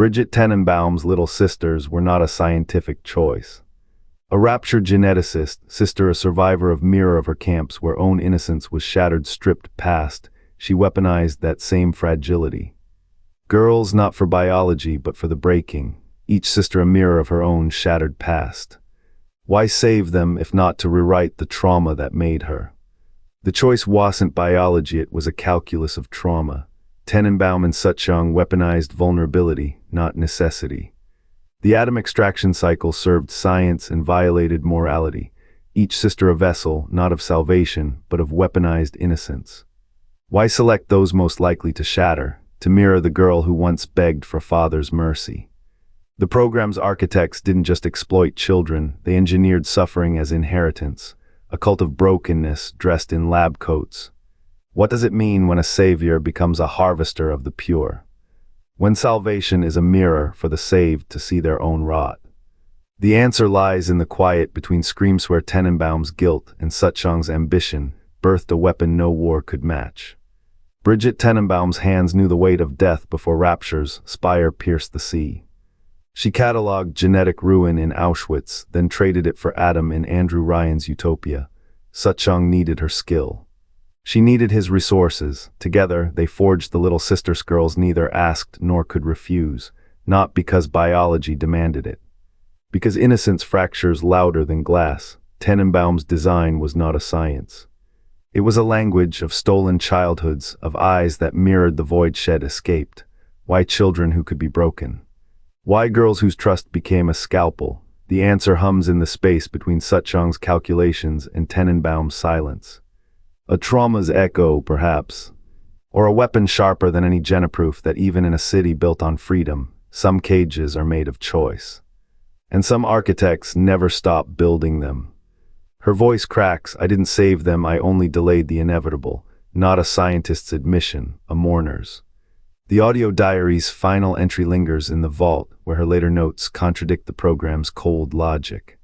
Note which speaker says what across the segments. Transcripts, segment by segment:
Speaker 1: Bridget Tenenbaum's little sisters were not a scientific choice. A Rapture geneticist, sister a survivor of mirror of her camps where own innocence was shattered stripped past, she weaponized that same fragility. Girls not for biology but for the breaking, each sister a mirror of her own shattered past. Why save them if not to rewrite the trauma that made her? The choice wasn't biology, it was a calculus of trauma. Tenenbaum and Suchong weaponized vulnerability, not necessity. The atom extraction cycle served science and violated morality, each sister a vessel, not of salvation, but of weaponized innocence. Why select those most likely to shatter, to mirror the girl who once begged for father's mercy? The program's architects didn't just exploit children, they engineered suffering as inheritance, a cult of brokenness dressed in lab coats. What does it mean when a savior becomes a harvester of the pure? When salvation is a mirror for the saved to see their own rot? The answer lies in the quiet between screams where Tenenbaum's guilt and Suchong's ambition birthed a weapon no war could match. Bridget Tenenbaum's hands knew the weight of death before Rapture's spire pierced the sea. She cataloged genetic ruin in Auschwitz, then traded it for Adam in Andrew Ryan's utopia. Suchong needed her skill. She needed his resources. Together, they forged the little sister girls neither asked nor could refuse, not because biology demanded it. Because innocence fractures louder than glass, Tenenbaum's design was not a science. It was a language of stolen childhoods, of eyes that mirrored the void shed escaped. Why children who could be broken? Why girls whose trust became a scalpel? The answer hums in the space between Suchong's calculations and Tenenbaum's silence. A trauma's echo, perhaps, or a weapon sharper than any geneproof that even in a city built on freedom, some cages are made of choice. And some architects never stop building them. Her voice cracks, I didn't save them, I only delayed the inevitable, not a scientist's admission, a mourner's. The audio diary's final entry lingers in the vault, where her later notes contradict the program's cold logic.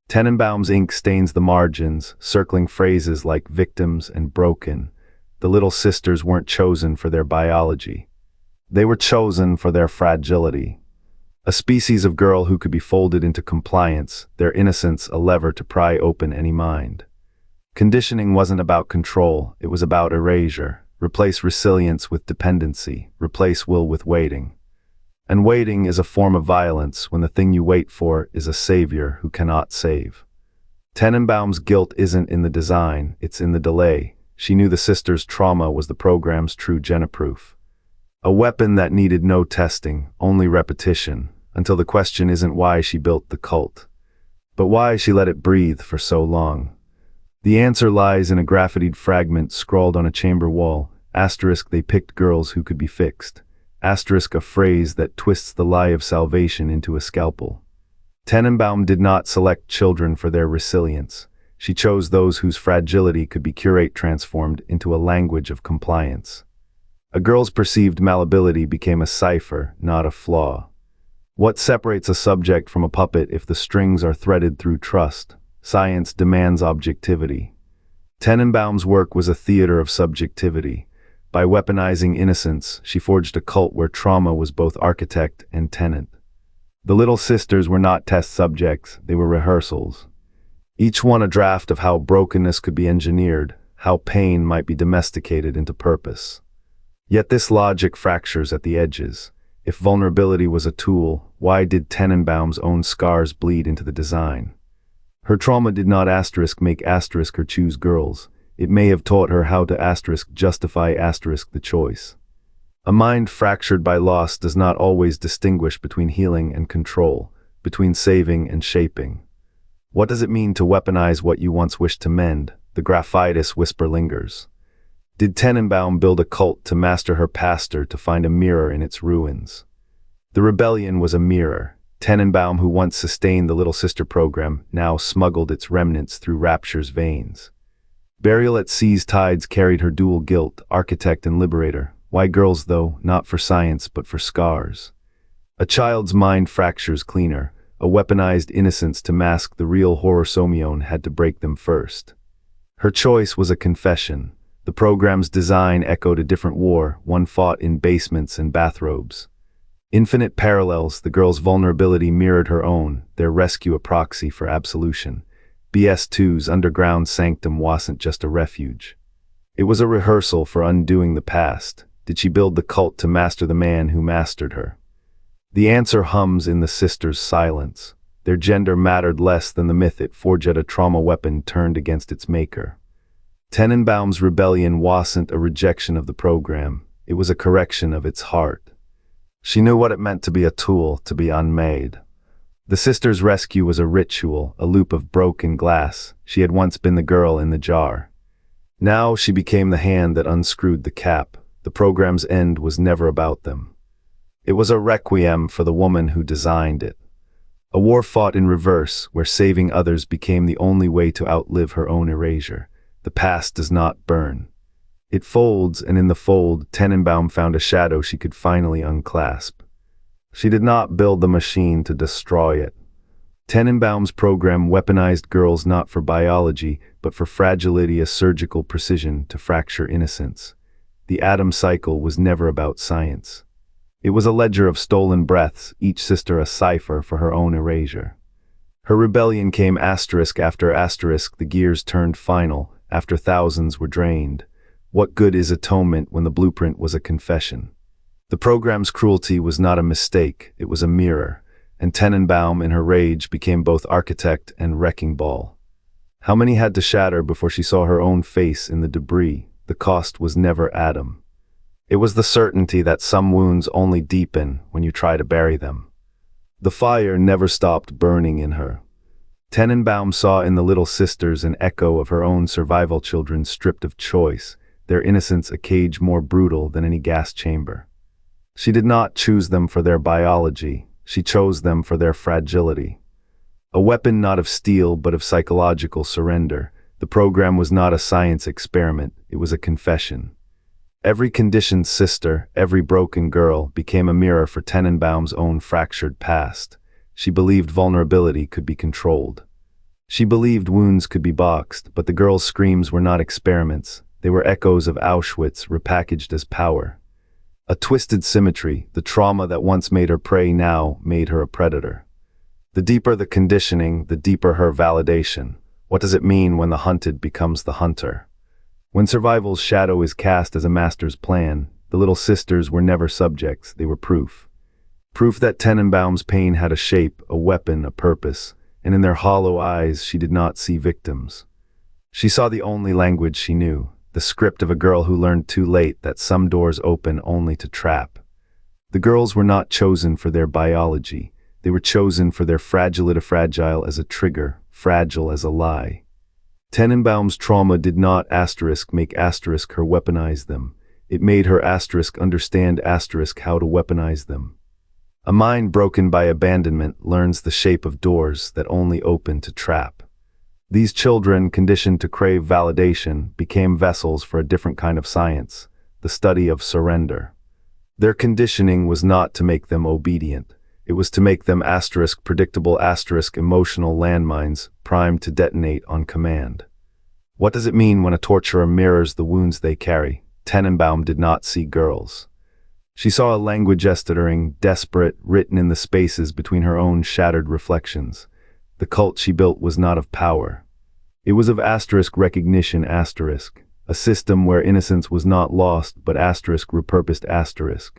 Speaker 1: Tenenbaum's ink stains the margins, circling phrases like victims and broken. The little sisters weren't chosen for their biology. They were chosen for their fragility. A species of girl who could be folded into compliance, their innocence a lever to pry open any mind. Conditioning wasn't about control, it was about erasure. Replace resilience with dependency, replace will with waiting. And waiting is a form of violence when the thing you wait for is a savior who cannot save. Tenenbaum's guilt isn't in the design, it's in the delay. She knew the sister's trauma was the program's true geneproof. A weapon that needed no testing, only repetition, until the question isn't why she built the cult, but why she let it breathe for so long. The answer lies in a graffitied fragment scrawled on a chamber wall, asterisk they picked girls who could be fixed. Asterisk a phrase that twists the lie of salvation into a scalpel. Tenenbaum did not select children for their resilience. She chose those whose fragility could be curate transformed into a language of compliance. A girl's perceived malleability became a cipher, not a flaw. What separates a subject from a puppet if the strings are threaded through trust? Science demands objectivity. Tenenbaum's work was a theater of subjectivity. By weaponizing innocence, she forged a cult where trauma was both architect and tenant. The little sisters were not test subjects, they were rehearsals. Each one a draft of how brokenness could be engineered, how pain might be domesticated into purpose. Yet this logic fractures at the edges. If vulnerability was a tool, why did Tenenbaum's own scars bleed into the design? Her trauma did not asterisk make asterisk her choose girls. It may have taught her how to asterisk justify asterisk the choice. A mind fractured by loss does not always distinguish between healing and control, between saving and shaping. What does it mean to weaponize what you once wished to mend? The graphitis whisper lingers. Did Tenenbaum build a cult to master her pastor to find a mirror in its ruins? The rebellion was a mirror. Tenenbaum, who once sustained the Little Sister program, now smuggled its remnants through Rapture's veins. Burial at sea's tides carried her dual guilt, architect and liberator. Why girls, though? Not for science, but for scars. A child's mind fractures cleaner. A weaponized innocence to mask the real horror Somione had to break them first. Her choice was a confession. The program's design echoed a different war, one fought in basements and bathrobes. Infinite parallels, the girl's vulnerability mirrored her own, their rescue a proxy for absolution. BS2's underground sanctum wasn't just a refuge. It was a rehearsal for undoing the past. Did she build the cult to master the man who mastered her? The answer hums in the sisters' silence. Their gender mattered less than the myth it forged, a trauma weapon turned against its maker. Tenenbaum's rebellion wasn't a rejection of the program, it was a correction of its heart. She knew what it meant to be a tool, to be unmade. The sisters' rescue was a ritual, a loop of broken glass. She had once been the girl in the jar. Now she became the hand that unscrewed the cap. The program's end was never about them. It was a requiem for the woman who designed it. A war fought in reverse, where saving others became the only way to outlive her own erasure. The past does not burn. It folds, and in the fold, Tenenbaum found a shadow she could finally unclasp. She did not build the machine to destroy it. Tenenbaum's program weaponized girls not for biology, but for fragility, a surgical precision to fracture innocence. The atom cycle was never about science. It was a ledger of stolen breaths, each sister a cipher for her own erasure. Her rebellion came asterisk after asterisk, the gears turned final, after thousands were drained. What good is atonement when the blueprint was a confession? The program's cruelty was not a mistake, it was a mirror, and Tenenbaum in her rage became both architect and wrecking ball. How many had to shatter before she saw her own face in the debris? The cost was never Adam. It was the certainty that some wounds only deepen when you try to bury them. The fire never stopped burning in her. Tenenbaum saw in the little sisters an echo of her own survival, children stripped of choice, their innocence a cage more brutal than any gas chamber. She did not choose them for their biology, she chose them for their fragility. A weapon not of steel but of psychological surrender. The program was not a science experiment, it was a confession. Every conditioned sister, every broken girl, became a mirror for Tenenbaum's own fractured past. She believed vulnerability could be controlled. She believed wounds could be boxed, but the girl's screams were not experiments. They were echoes of Auschwitz repackaged as power. A twisted symmetry, the trauma that once made her prey now made her a predator. The deeper the conditioning, the deeper her validation. What does it mean when the hunted becomes the hunter? When survival's shadow is cast as a master's plan, the little sisters were never subjects, they were proof. Proof that Tenenbaum's pain had a shape, a weapon, a purpose, and in their hollow eyes she did not see victims. She saw the only language she knew. The script of a girl who learned too late that some doors open only to trap. The girls were not chosen for their biology, they were chosen for their fragility, fragile as a trigger, fragile as a lie. Tenenbaum's trauma did not make her weaponize them. It made her understand how to weaponize them. A mind broken by abandonment learns the shape of doors that only open to trap. These children, conditioned to crave validation, became vessels for a different kind of science, the study of surrender. Their conditioning was not to make them obedient. It was to make them predictable emotional landmines, primed to detonate on command. What does it mean when a torturer mirrors the wounds they carry? Tenenbaum did not see girls. She saw a language desperate, written in the spaces between her own shattered reflections. The cult she built was not of power. It was of recognition, a system where innocence was not lost, but repurposed.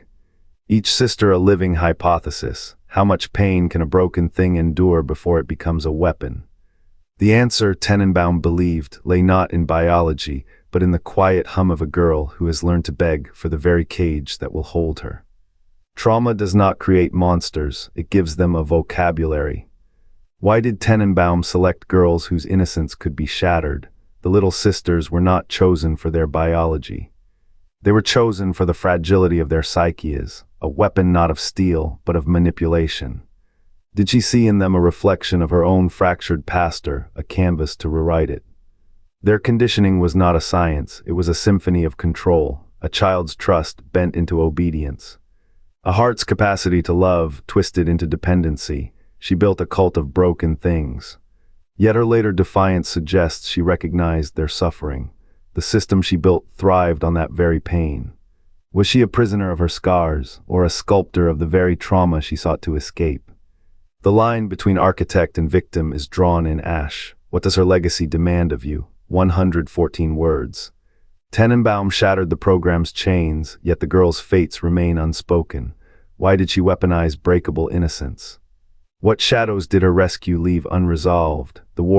Speaker 1: Each sister a living hypothesis. How much pain can a broken thing endure before it becomes a weapon? The answer, Tenenbaum believed, lay not in biology, but in the quiet hum of a girl who has learned to beg for the very cage that will hold her. Trauma does not create monsters, it gives them a vocabulary. Why did Tenenbaum select girls whose innocence could be shattered? The little sisters were not chosen for their biology. They were chosen for the fragility of their psyches, a weapon not of steel, but of manipulation. Did she see in them a reflection of her own fractured past, a canvas to rewrite it? Their conditioning was not a science, it was a symphony of control, a child's trust bent into obedience. A heart's capacity to love twisted into dependency. She built a cult of broken things. Yet her later defiance suggests she recognized their suffering. The system she built thrived on that very pain. Was she a prisoner of her scars, or a sculptor of the very trauma she sought to escape? The line between architect and victim is drawn in ash. What does her legacy demand of you? 114 words. Tenenbaum shattered the program's chains, yet the girl's fates remain unspoken. Why did she weaponize breakable innocence? What shadows did her rescue leave unresolved? The war